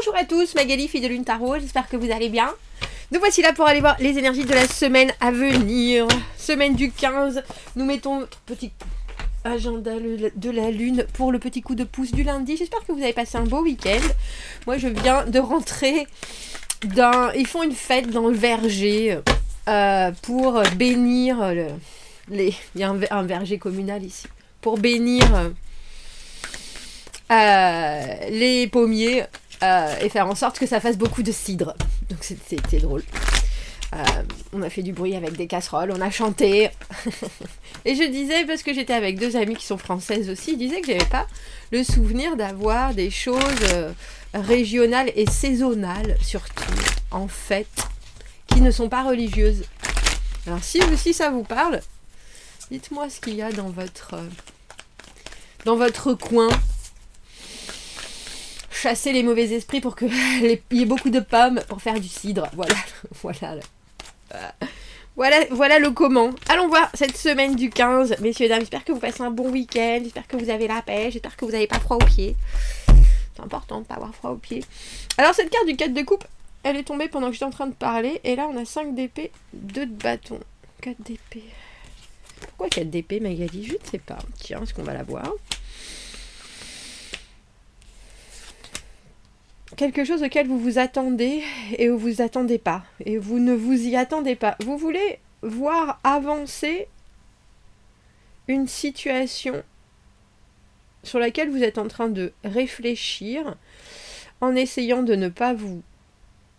Bonjour à tous, Magali, fille de Lune Tarot, j'espère que vous allez bien. Nous voici là pour aller voir les énergies de la semaine à venir. Semaine du 15, nous mettons notre petit agenda de la Lune pour le petit coup de pouce du lundi. J'espère que vous avez passé un beau week-end. Moi je viens de rentrer dans... Ils font une fête dans le verger pour bénir... Il y a un verger communal ici. Pour bénir les pommiers et faire en sorte que ça fasse beaucoup de cidre. Donc c'était drôle. On a fait du bruit avec des casseroles, on a chanté. Et je disais, parce que j'étais avec deux amies qui sont françaises aussi, ils disaient que j'avais pas le souvenir d'avoir des choses régionales et saisonnales, surtout, en fait, qui ne sont pas religieuses. Alors si ça vous parle, dites-moi ce qu'il y a dans votre coin. Chasser les mauvais esprits pour qu'il y ait beaucoup de pommes pour faire du cidre. Voilà le comment. Allons voir cette semaine du 15. Messieurs, dames, j'espère que vous passez un bon week-end. J'espère que vous avez la pêche. J'espère que vous n'avez pas froid aux pieds. C'est important de ne pas avoir froid aux pieds. Alors, cette carte du 4 de coupe, elle est tombée pendant que j'étais en train de parler. Et là, on a 5 d'épée, 2 de bâton. 4 d'épée. Pourquoi 4 d'épée, Magali? Je ne sais pas. Tiens, est-ce qu'on va la voir? Quelque chose auquel vous vous attendez et où vous vous attendez pas. Et vous ne vous y attendez pas. Vous voulez voir avancer une situation sur laquelle vous êtes en train de réfléchir en essayant de ne pas vous...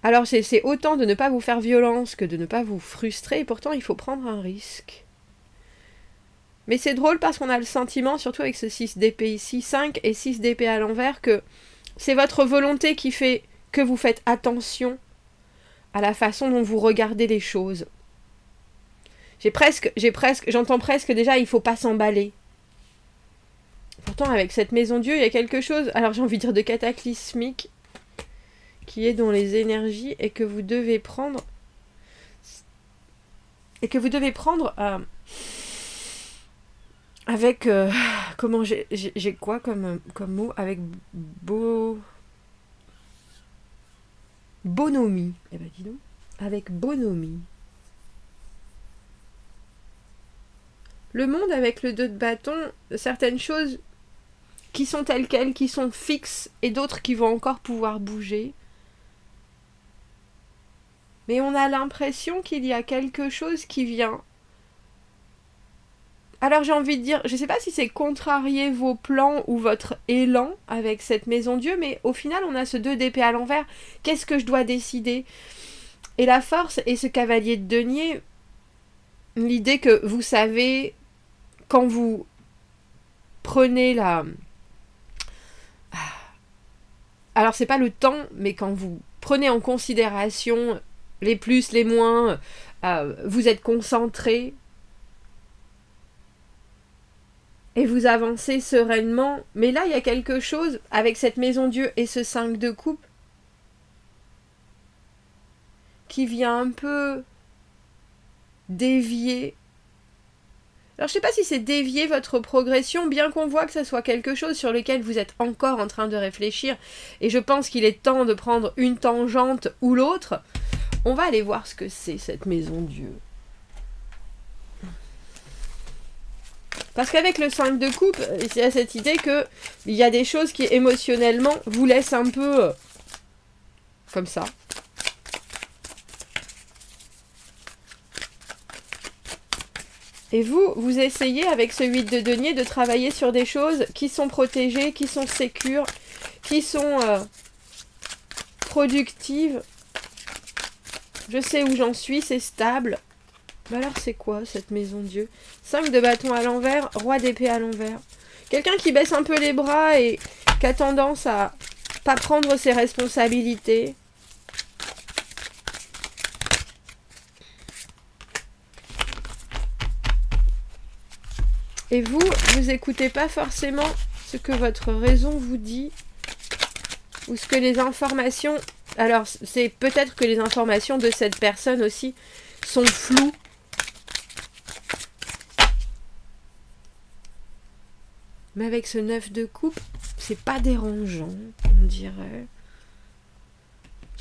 Alors c'est autant de ne pas vous faire violence que de ne pas vous frustrer. Et pourtant, il faut prendre un risque. Mais c'est drôle parce qu'on a le sentiment, surtout avec ce 6 d'épée ici, 5 et 6 d'épée à l'envers, que c'est votre volonté qui fait que vous faites attention à la façon dont vous regardez les choses. J'entends presque déjà, il faut pas s'emballer. Pourtant, avec cette maison Dieu, il y a quelque chose, alors j'ai envie de dire de cataclysmique, qui est dans les énergies et que vous devez prendre... avec... comment j'ai quoi comme mot? Avec bonhomie. Eh ben dis donc. Avec bonhomie. Le monde avec le 2 de bâton, certaines choses qui sont telles quelles, qui sont fixes, et d'autres qui vont encore pouvoir bouger. Mais on a l'impression qu'il y a quelque chose qui vient... Alors j'ai envie de dire, je ne sais pas si c'est contrarier vos plans ou votre élan avec cette maison Dieu, mais au final on a ce 2 d'épée à l'envers. Qu'est-ce que je dois décider? Et la force et ce cavalier de denier, l'idée que vous savez, quand vous prenez la... Alors c'est pas le temps, mais quand vous prenez en considération les plus, les moins, vous êtes concentré, et vous avancez sereinement. Mais là, il y a quelque chose avec cette maison Dieu et ce 5 de coupe qui vient un peu dévier. Alors, je ne sais pas si c'est dévier votre progression, bien qu'on voit que ça soit quelque chose sur lequel vous êtes encore en train de réfléchir. Et je pense qu'il est temps de prendre une tangente ou l'autre. On va aller voir ce que c'est, cette maison Dieu. Parce qu'avec le 5 de coupe, il y a cette idée qu'il y a des choses qui émotionnellement vous laissent un peu comme ça. Et vous essayez avec ce 8 de denier de travailler sur des choses qui sont protégées, qui sont sécures, qui sont productives. Je sais où j'en suis, c'est stable. Bah alors c'est quoi cette maison Dieu? 5 de bâton à l'envers, roi d'épée à l'envers. Quelqu'un qui baisse un peu les bras et qui a tendance à pas prendre ses responsabilités. Et vous écoutez pas forcément ce que votre raison vous dit ou ce que les informations... Alors c'est peut-être que les informations de cette personne aussi sont floues. Mais avec ce 9 de coupe, c'est pas dérangeant, on dirait.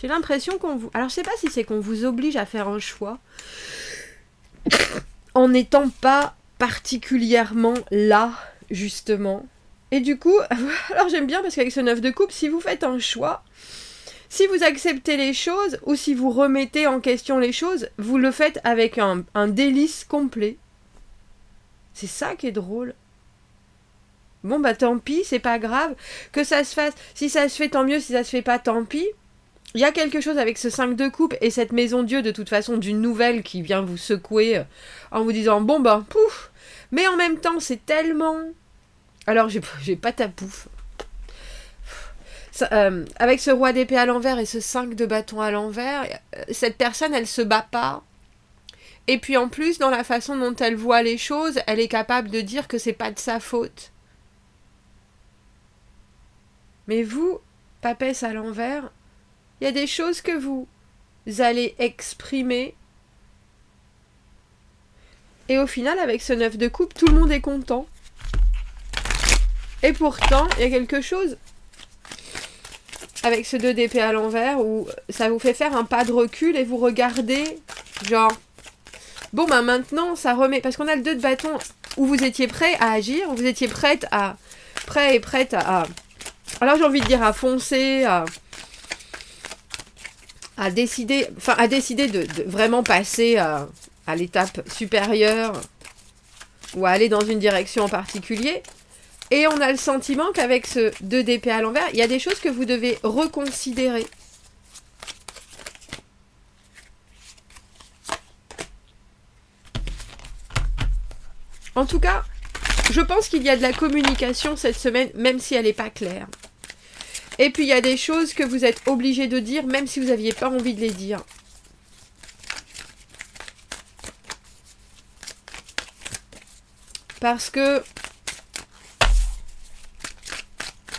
J'ai l'impression qu'on vous... Alors, je sais pas si c'est qu'on vous oblige à faire un choix en n'étant pas particulièrement là, justement. Et du coup, alors j'aime bien parce qu'avec ce 9 de coupe, si vous faites un choix, si vous acceptez les choses ou si vous remettez en question les choses, vous le faites avec un délice complet. C'est ça qui est drôle. Bon bah tant pis, c'est pas grave. Que ça se fasse, si ça se fait tant mieux, si ça se fait pas tant pis. Il y a quelque chose avec ce 5 de coupe et cette maison Dieu de toute façon d'une nouvelle qui vient vous secouer en vous disant bon bah pouf. Mais en même temps c'est tellement... Alors j'ai pas ta pouf. Avec ce roi d'épée à l'envers et ce 5 de bâton à l'envers, cette personne elle se bat pas. Et puis en plus dans la façon dont elle voit les choses, elle est capable de dire que c'est pas de sa faute. Mais vous, papesse à l'envers, il y a des choses que vous allez exprimer. Et au final, avec ce 9 de coupe, tout le monde est content. Et pourtant, il y a quelque chose avec ce 2 d'épée à l'envers où ça vous fait faire un pas de recul et vous regardez, genre, bon bah maintenant, ça remet... Parce qu'on a le 2 de bâton où vous étiez prêt à agir, où vous étiez prête à... prête à... Alors j'ai envie de dire à foncer, à décider, enfin à décider de vraiment passer à l'étape supérieure ou à aller dans une direction en particulier. Et on a le sentiment qu'avec ce 2 d'épée à l'envers, il y a des choses que vous devez reconsidérer. En tout cas, je pense qu'il y a de la communication cette semaine, même si elle n'est pas claire. Et puis il y a des choses que vous êtes obligé de dire, même si vous n'aviez pas envie de les dire. Parce que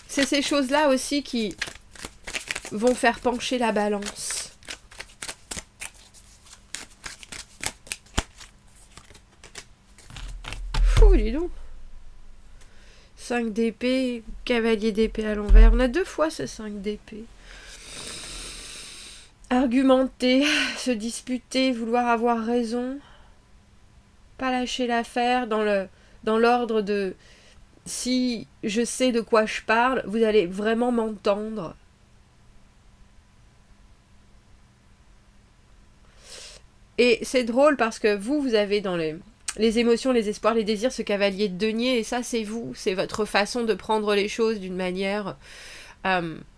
c'est ces choses-là aussi qui vont faire pencher la balance. Fou, dis donc. 5 d'épée, cavalier d'épée à l'envers. On a 2 fois ce 5 d'épée. Argumenter, se disputer, vouloir avoir raison. Pas lâcher l'affaire dans l'ordre de si je sais de quoi je parle, vous allez vraiment m'entendre. Et c'est drôle parce que vous avez dans les émotions, les espoirs, les désirs, ce cavalier de denier, et ça c'est vous, c'est votre façon de prendre les choses d'une manière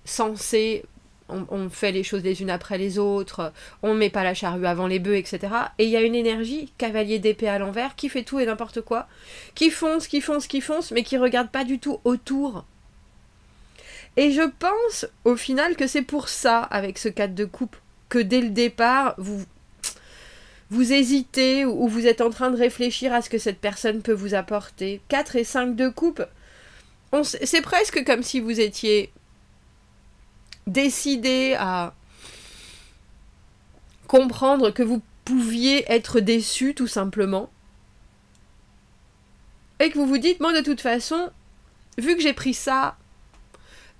sensée. On fait les choses les unes après les autres, on ne met pas la charrue avant les bœufs, etc. Et il y a une énergie, cavalier d'épée à l'envers, qui fait tout et n'importe quoi, qui fonce, mais qui regarde pas du tout autour. Et je pense, au final, que c'est pour ça, avec ce 4 de coupe, que dès le départ, vous hésitez ou vous êtes en train de réfléchir à ce que cette personne peut vous apporter. 4 et 5 de coupe, c'est presque comme si vous étiez décidé à comprendre que vous pouviez être déçu tout simplement. Et que vous vous dites, moi de toute façon, vu que j'ai pris ça,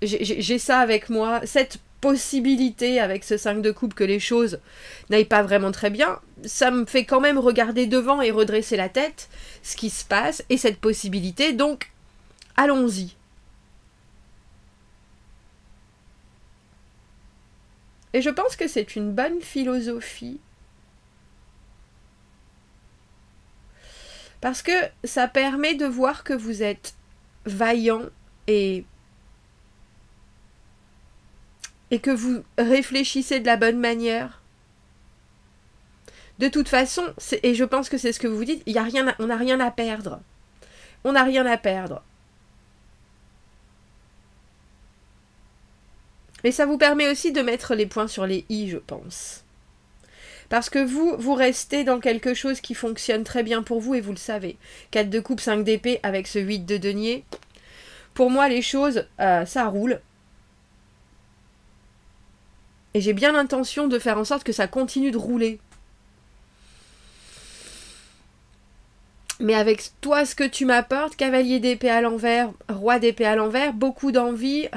j'ai ça avec moi, cette possibilité avec ce 5 de coupe que les choses n'aillent pas vraiment très bien, ça me fait quand même regarder devant et redresser la tête, ce qui se passe, et cette possibilité, donc allons-y. Et je pense que c'est une bonne philosophie. Parce que ça permet de voir que vous êtes vaillant et que vous réfléchissez de la bonne manière. De toute façon, et je pense que c'est ce que vous dites, on n'a rien à perdre. On n'a rien à perdre. Et ça vous permet aussi de mettre les points sur les i, je pense. Parce que vous restez dans quelque chose qui fonctionne très bien pour vous et vous le savez. 4 de coupe, 5 d'épée avec ce 8 de denier. Pour moi, les choses, ça roule. Et j'ai bien l'intention de faire en sorte que ça continue de rouler. Mais avec toi, ce que tu m'apportes, cavalier d'épée à l'envers, roi d'épée à l'envers, beaucoup d'envie...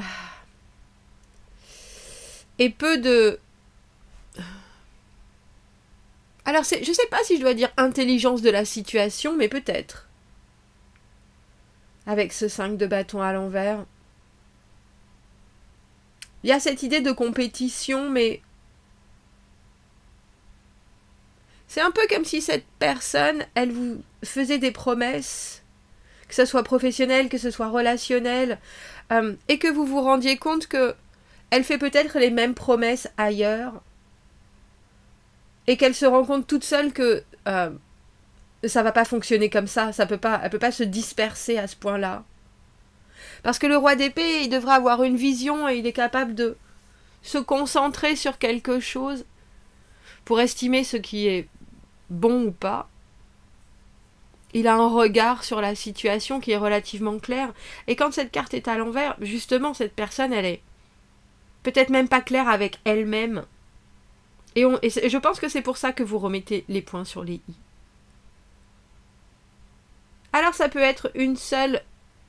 et peu de Alors, je ne sais pas si je dois dire intelligence de la situation, mais peut-être. Avec ce 5 de bâton à l'envers. Il y a cette idée de compétition, mais c'est un peu comme si cette personne, elle vous faisait des promesses, que ce soit professionnel, que ce soit relationnel, et que vous vous rendiez compte que elle fait peut-être les mêmes promesses ailleurs, et qu'elle se rend compte toute seule que ça va pas fonctionner comme ça, elle peut pas se disperser à ce point-là. Parce que le roi d'épée, il devrait avoir une vision et il est capable de se concentrer sur quelque chose pour estimer ce qui est bon ou pas. Il a un regard sur la situation qui est relativement clair. Et quand cette carte est à l'envers, justement, cette personne, elle est peut-être même pas claire avec elle-même. Et je pense que c'est pour ça que vous remettez les points sur les i. Alors ça peut être une seule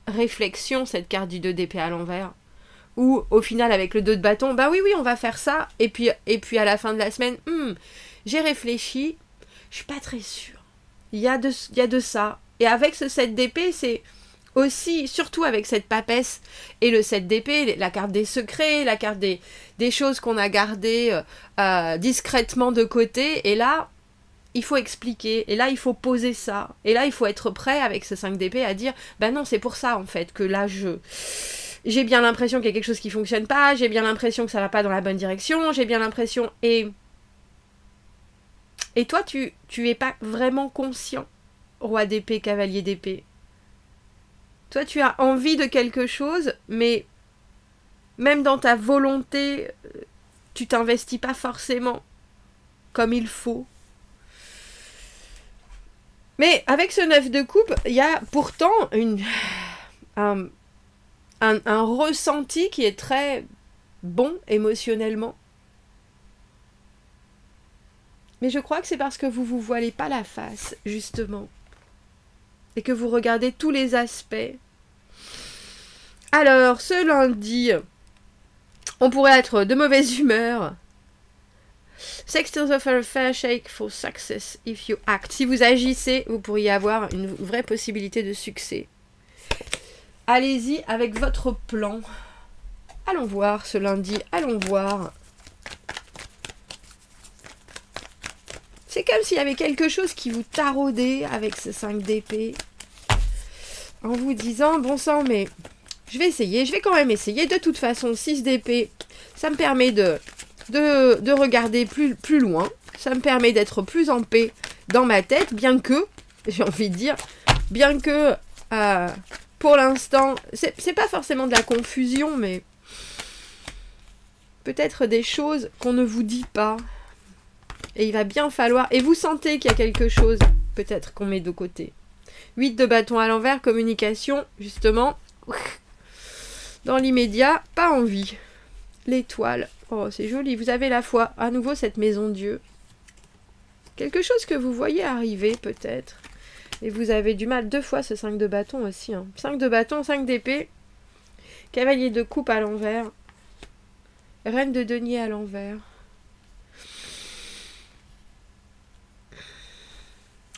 réflexion, cette carte du 2 d'épée à l'envers, ou au final avec le 2 de bâton, bah oui, on va faire ça, et puis à la fin de la semaine, j'ai réfléchi, je suis pas très sûre. Il y a de ça. Et avec ce 7 d'épée, c'est aussi, surtout avec cette papesse et le 7 d'épée, la carte des secrets, la carte des choses qu'on a gardées discrètement de côté, et là, il faut expliquer, et là il faut poser ça, et là il faut être prêt avec ce 5 d'épée à dire, ben non, c'est pour ça en fait que là j'ai bien l'impression qu'il y a quelque chose qui fonctionne pas, j'ai bien l'impression que ça va pas dans la bonne direction, j'ai bien l'impression, et toi tu es pas vraiment conscient, roi d'épée, cavalier d'épée. Toi tu as envie de quelque chose, mais même dans ta volonté, tu t'investis pas forcément comme il faut. Mais avec ce 9 de coupe, il y a pourtant un ressenti qui est très bon émotionnellement. Mais je crois que c'est parce que vous vous voilez pas la face, justement. Et que vous regardez tous les aspects. Alors, ce lundi, on pourrait être de mauvaise humeur. Sextiles of a fair shake for success if you act. Si vous agissez, vous pourriez avoir une vraie possibilité de succès. Allez-y avec votre plan. Allons voir ce lundi, allons voir. C'est comme s'il y avait quelque chose qui vous taraudait avec ce 5 d'épée. En vous disant, bon sang, mais je vais quand même essayer. De toute façon, 6 d'épée, ça me permet de regarder plus loin. Ça me permet d'être plus en paix dans ma tête, bien que, j'ai envie de dire, bien que pour l'instant, c'est pas forcément de la confusion, mais peut-être des choses qu'on ne vous dit pas. Et il va bien falloir, et vous sentez qu'il y a quelque chose, peut-être qu'on met de côté. 8 de bâton à l'envers, communication, justement, dans l'immédiat, pas envie. L'étoile. Oh, c'est joli. Vous avez la foi. À nouveau, cette maison Dieu. Quelque chose que vous voyez arriver, peut-être. Et vous avez du mal 2 fois ce 5 de bâton aussi. 5 de bâton, 5 d'épée. Cavalier de coupe à l'envers. Reine de denier à l'envers.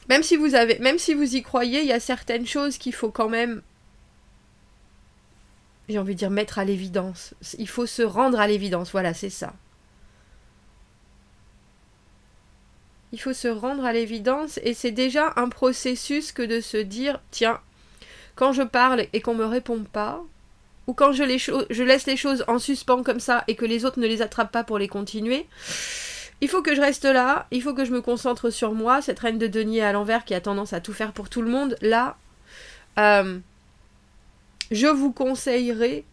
Même si vous y croyez, il y a certaines choses qu'il faut quand même, j'ai envie de dire, mettre à l'évidence. Il faut se rendre à l'évidence, voilà, c'est ça. Il faut se rendre à l'évidence, et c'est déjà un processus que de se dire, tiens, quand je parle et qu'on me répond pas, ou quand je laisse les choses en suspens comme ça, et que les autres ne les attrapent pas pour les continuer, il faut que je reste là, il faut que je me concentre sur moi, cette reine de denier à l'envers qui a tendance à tout faire pour tout le monde, là, je vous conseillerais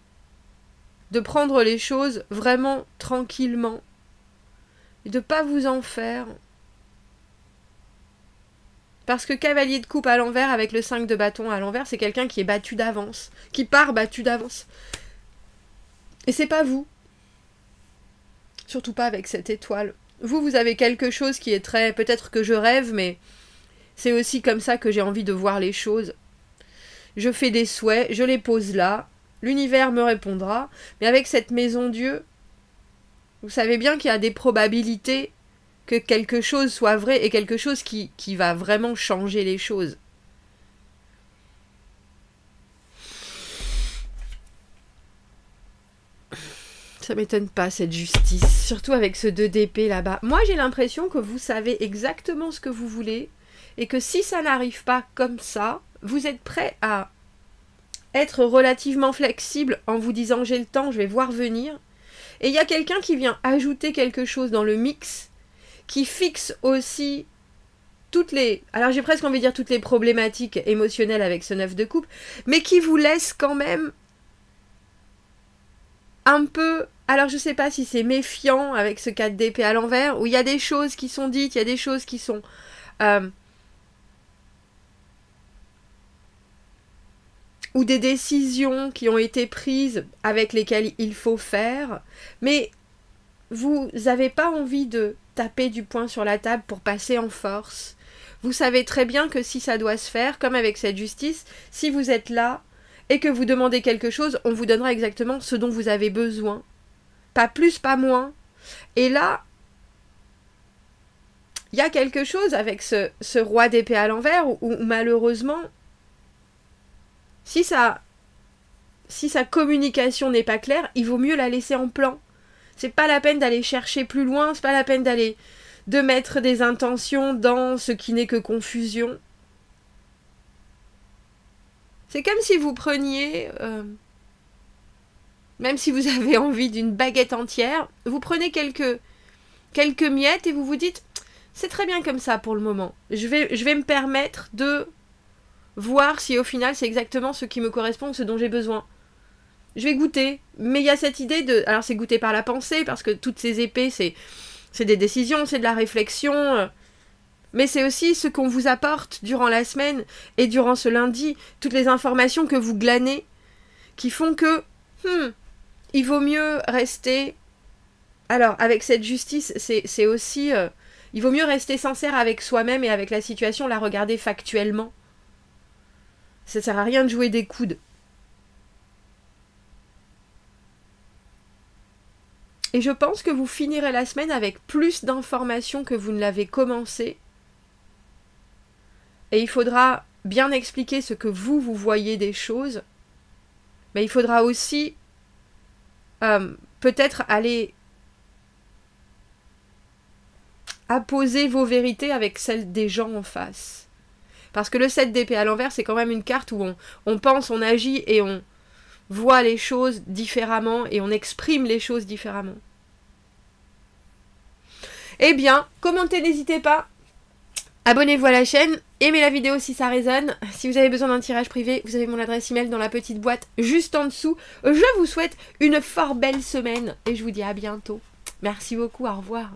de prendre les choses vraiment tranquillement, et de ne pas vous en faire. Parce que cavalier de coupe à l'envers avec le 5 de bâton à l'envers, c'est quelqu'un qui est battu d'avance, qui part battu d'avance. Et c'est pas vous. Surtout pas avec cette étoile. Vous avez quelque chose qui est très... Peut-être que je rêve, mais c'est aussi comme ça que j'ai envie de voir les choses. Je fais des souhaits, je les pose là, l'univers me répondra, mais avec cette maison Dieu, Vous savez bien qu'il y a des probabilités que quelque chose soit vrai et quelque chose qui va vraiment changer les choses. Ça m'étonne pas, cette justice. Surtout avec ce 2 d'épée là-bas. Moi, j'ai l'impression que vous savez exactement ce que vous voulez. Et que si ça n'arrive pas comme ça, vous êtes prêt à être relativement flexible en vous disant j'ai le temps, je vais voir venir. Et il y a quelqu'un qui vient ajouter quelque chose dans le mix, qui fixe aussi toutes les... Alors j'ai presque envie de dire toutes les problématiques émotionnelles avec ce 9 de coupe, mais qui vous laisse quand même un peu... Alors je sais pas si c'est méfiant avec ce 4 d'épée à l'envers, où il y a des choses qui sont dites, il y a des choses qui sont... ou des décisions qui ont été prises avec lesquelles il faut faire, mais vous n'avez pas envie de taper du poing sur la table pour passer en force. Vous savez très bien que si ça doit se faire, comme avec cette justice, si vous êtes là et que vous demandez quelque chose, on vous donnera exactement ce dont vous avez besoin. Pas plus, pas moins. Et là, il y a quelque chose avec ce roi d'épée à l'envers où malheureusement, si sa communication n'est pas claire, il vaut mieux la laisser en plan. C'est pas la peine d'aller chercher plus loin, c'est pas la peine de mettre des intentions dans ce qui n'est que confusion. C'est comme si vous preniez, même si vous avez envie d'une baguette entière, vous prenez quelques miettes et vous vous dites, c'est très bien comme ça pour le moment. Je vais me permettre de voir si au final c'est exactement ce qui me correspond ou ce dont j'ai besoin. Je vais goûter, mais il y a cette idée de... Alors c'est goûter par la pensée, parce que toutes ces épées, c'est des décisions, c'est de la réflexion, mais c'est aussi ce qu'on vous apporte durant la semaine et durant ce lundi, toutes les informations que vous glanez, qui font que, il vaut mieux rester... Alors, avec cette justice, c'est aussi... il vaut mieux rester sincère avec soi-même et avec la situation, la regarder factuellement. Ça sert à rien de jouer des coudes. Et je pense que vous finirez la semaine avec plus d'informations que vous ne l'avez commencé. Et il faudra bien expliquer ce que vous voyez des choses. Mais il faudra aussi peut-être aller apposer vos vérités avec celles des gens en face. Parce que le 7 d'épée à l'envers, c'est quand même une carte où on pense, on agit et on voit les choses différemment et on exprime les choses différemment. Eh bien, commentez, n'hésitez pas. Abonnez-vous à la chaîne, aimez la vidéo si ça résonne. Si vous avez besoin d'un tirage privé, vous avez mon adresse email dans la petite boîte juste en dessous. Je vous souhaite une fort belle semaine et je vous dis à bientôt. Merci beaucoup, au revoir.